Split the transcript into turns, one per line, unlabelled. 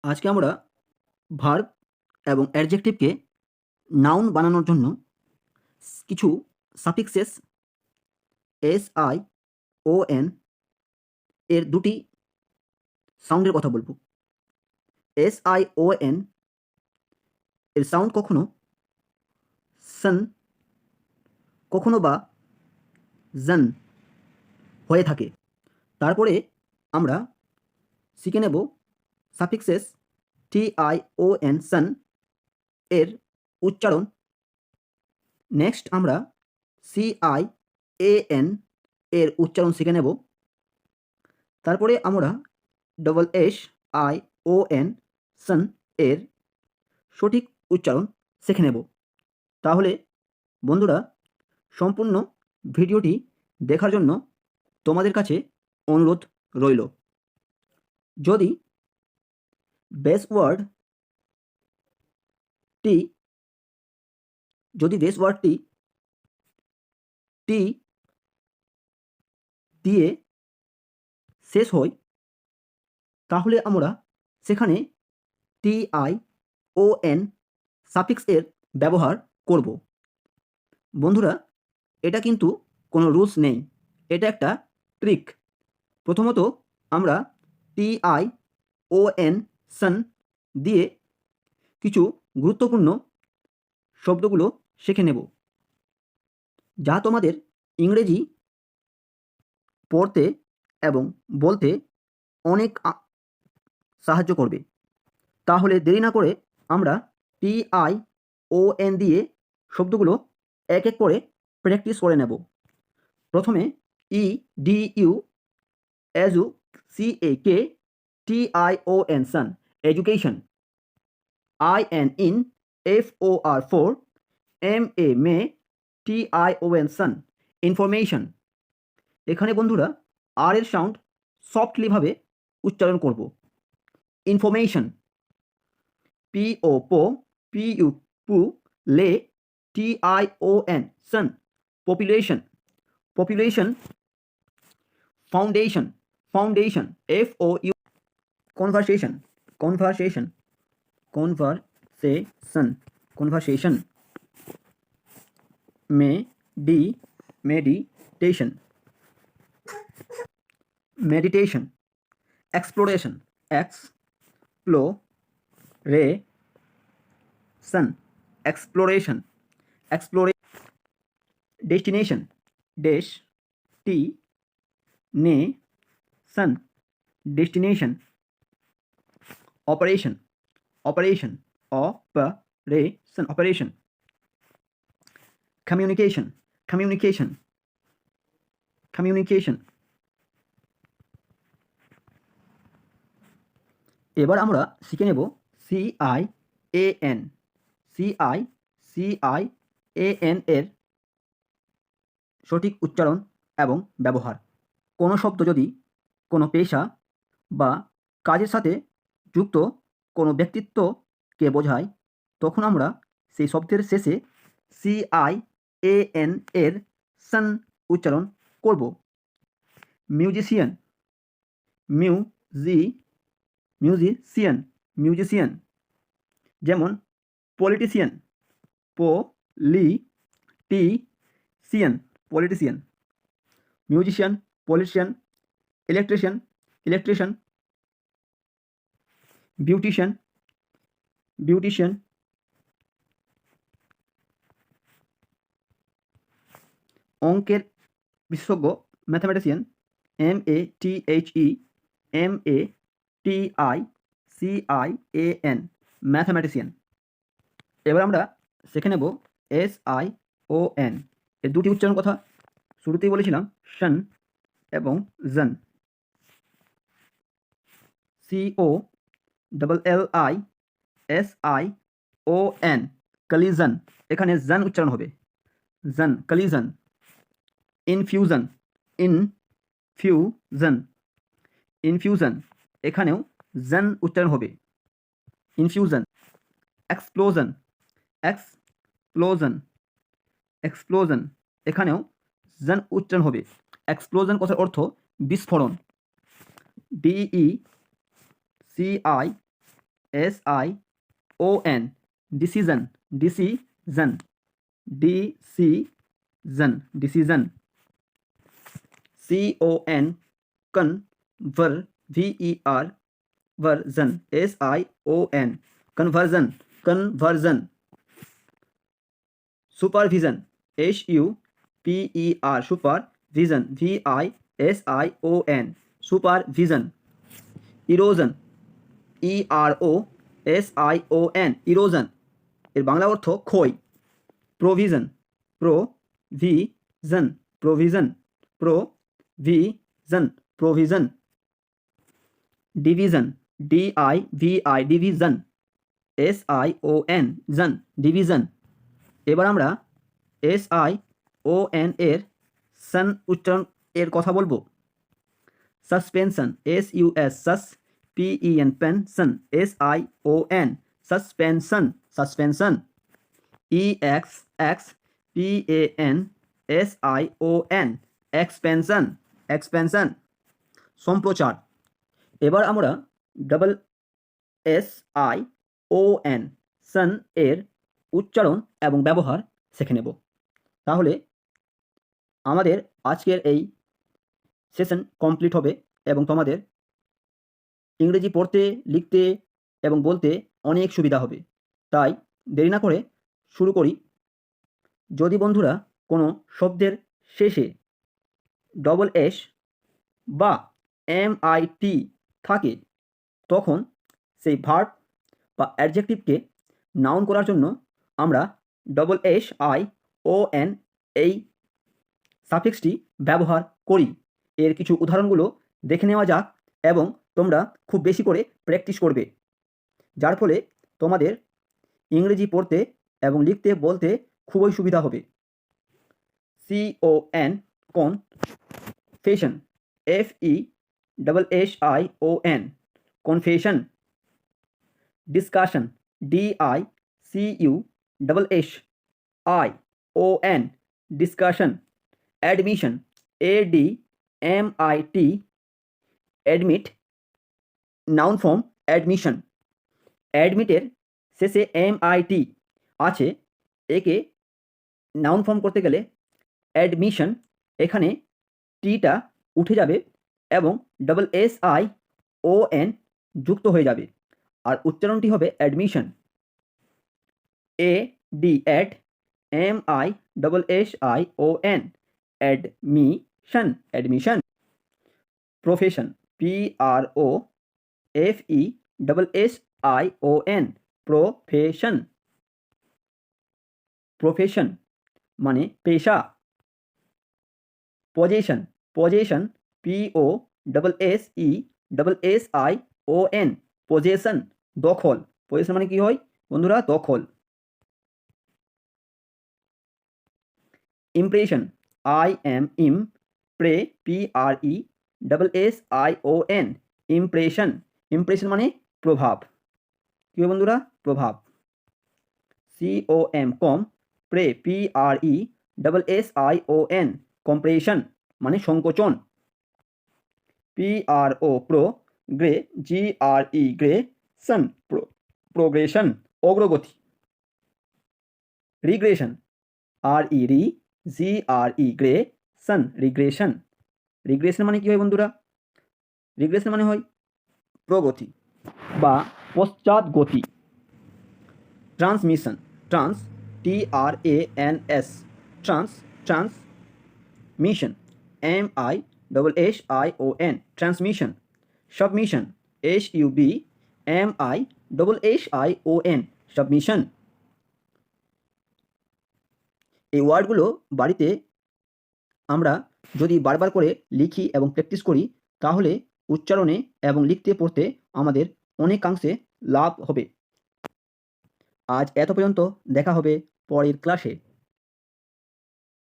আজকে আমরা ভার্ব এবং অ্যাডজেক্টিভকে নাউন বানানোর জন্য কিছু suffixes S I O N এর দুটি সাউন্ডের কথা বলবো। এস আই ও এন এর সাউন্ড কখনো সন, কখনো বা জন হয়ে থাকে। তারপরে আমরা শিখে নেব suffixes T I O N সন এর উচ্চারণ। নেক্সট আমরা সি আই এ এন এর উচ্চারণ শিখে নেব। তারপরে আমরা double S I O N সন এর সঠিক উচ্চারণ শিখে নেব। তাহলে বন্ধুরা, সম্পূর্ণ ভিডিওটি দেখার জন্য তোমাদের কাছে অনুরোধ রইল। যদি বেস ওয়ার্ডটি টি দিয়ে শেষ হয়, তাহলে আমরা সেখানে T I O N suffix এর ব্যবহার করব। বন্ধুরা, এটা কিন্তু কোনো রুলস নেই, এটা একটা ট্রিক। প্রথমত আমরা টি আই ও এন সন দিয়ে কিছু গুরুত্বপূর্ণ শব্দগুলো শিখে নেব, যা তোমাদের ইংরেজি পড়তে এবং বলতে অনেক সাহায্য করবে। তাহলে দেরি না করে আমরা টি আই ও এন দিয়ে শব্দগুলো এক এক করে প্র্যাকটিস করে নেব। প্রথমে E D U edu C A ca T I O N tion education, I N in F O R for M A ma T I O N tion information. এখানে বন্ধুরা আর এর সাউন্ড সফটলিভাবে উচ্চারণ করব। Information, P ও পো, P U পু, লে T I O N সন population, population, foundation, foundation F O U, conversation, conversation, conversation, conversation, meditation, meditation, exploration, exploration, exploration, exploration, destination, destination, destination, operation, operation, operation, operation, communication, communication, communication. এবার আমরা শিখে নেব C I A N, CI এর সঠিক উচ্চারণ এবং ব্যবহার। কোনো শব্দ যদি কোনো পেশা বা কাজের সাথে যুক্ত কোনো ব্যক্তিত্বকে বোঝায়, তখন আমরা সেই শব্দের শেষে CIAN এর সন উচ্চারণ করব। Musician, musician, musician. যেমন politician, politician, politician. Musician, politician, electrician, electrician, beautician, beautician. অঙ্কের বিশেষজ্ঞ, ম্যাথামেটিশিয়ান, MATHEMATICIAN, ম্যাথামেটিশিয়ান। এবার আমরা শিখে নেব SION এর দুটি উচ্চারণ কথা। শুরুতেই বলেছিলাম শন এবং জন। COLLISION, collision. এখানে জন উচ্চারণ হবে, জন, কলিজন। Infusion, infusion, infusion. এখানেও জন উচ্চারণ হবে, ইনফিউশন। Explosion, explosion, explosion. এখানেও জন উচ্চারণ হবে। এক্সপ্লোজন কথার অর্থ বিস্ফোরণ। SION, decision, decision, decision, decision. CON, conver, VER, version, SION, conversion, conversion. Supervision, SUPER, supervision, VISION, supervision. Erosion, EROSION, erosion, এর বাংলা অর্থ ক্ষয়। Provision, provision, provision, provision, provision. Division, DIVI, division, SION, জন, division. এবার আমরা SION এর cian উচ্চারণ এর কথা বলবো। Suspension, SUS, PEN, pension, SION, suspension, suspension. EXXPAN, SION, expansion, expansion. সম্প্রচার। এবার আমরা SION, সন এর উচ্চারণ এবং ব্যবহার শিখে নেব। তাহলে আমাদের আজকের এই সেশন কমপ্লিট হবে এবং তোমাদের ইংরেজি পড়তে, লিখতে এবং বলতে অনেক সুবিধা হবে। তাই দেরি না করে শুরু করি। যদি বন্ধুরা কোনো শব্দের শেষে S বা MIT থাকে, তখন সেই ভার্ব বা অ্যাডজেক্টিভকে নাউন করার জন্য আমরা SION এই সাফিক্সটি ব্যবহার করি। এর কিছু উদাহরণগুলো দেখে নেওয়া যাক এবং তোমরা খুব বেশি করে প্র্যাকটিস করবে, যার ফলে তোমাদের ইংরেজি পড়তে এবং লিখতে বলতে খুবই সুবিধা হবে। CON, confession, FESSION, confession. Discussion, DICUSSION, discussion. Admission, ADMIT, admit, noun form admission. অ্যাডমিটের শেষে MIT আছে, একে নাউন ফর্ম করতে গেলে অ্যাডমিশন, এখানে টিটা উঠে যাবে এবং SION যুক্ত হয়ে যাবে, আর উচ্চারণটি হবে admission. AD, ad, MISSION, admission, admission. Profession, PROFESSION, profession, profession মানে পেশা। পজেশন, পজেশন, POSSESSION, পজেশন, দখল। পজেশন মানে কি হয় বন্ধুরা? দখল। ইমপ্রেশন, IMPRESSION, ইমপ্রেশন, ইমপ্রেশন মানে প্রভাব। কি হয় বন্ধুরা? প্রভাব। COM, PRESSION, কম্প্রেশন মানে সংকোচন। PRO, গ্রেগেশন, প্রোগ্রেশন, অগ্রগতি। Regression, REGRESSION, regression. রিগ্রেশন মানে কি হয় বন্ধুরা? রিগ্রেশন মানে হয় প্রগতি বা পশ্চাৎগতি। Transmission, TRANS, transmission, MISSION, transmission. Submission, SUBMISSION, submission. এই ওয়ার্ডগুলো বাড়িতে আমরা যদি বারবার করে লিখি এবং প্র্যাকটিস করি, তাহলে উচ্চারণে এবং লিখতে পড়তে আমাদের অনেকাংশে লাভ হবে। আজ এত পর্যন্ত, দেখা হবে পরের ক্লাসে।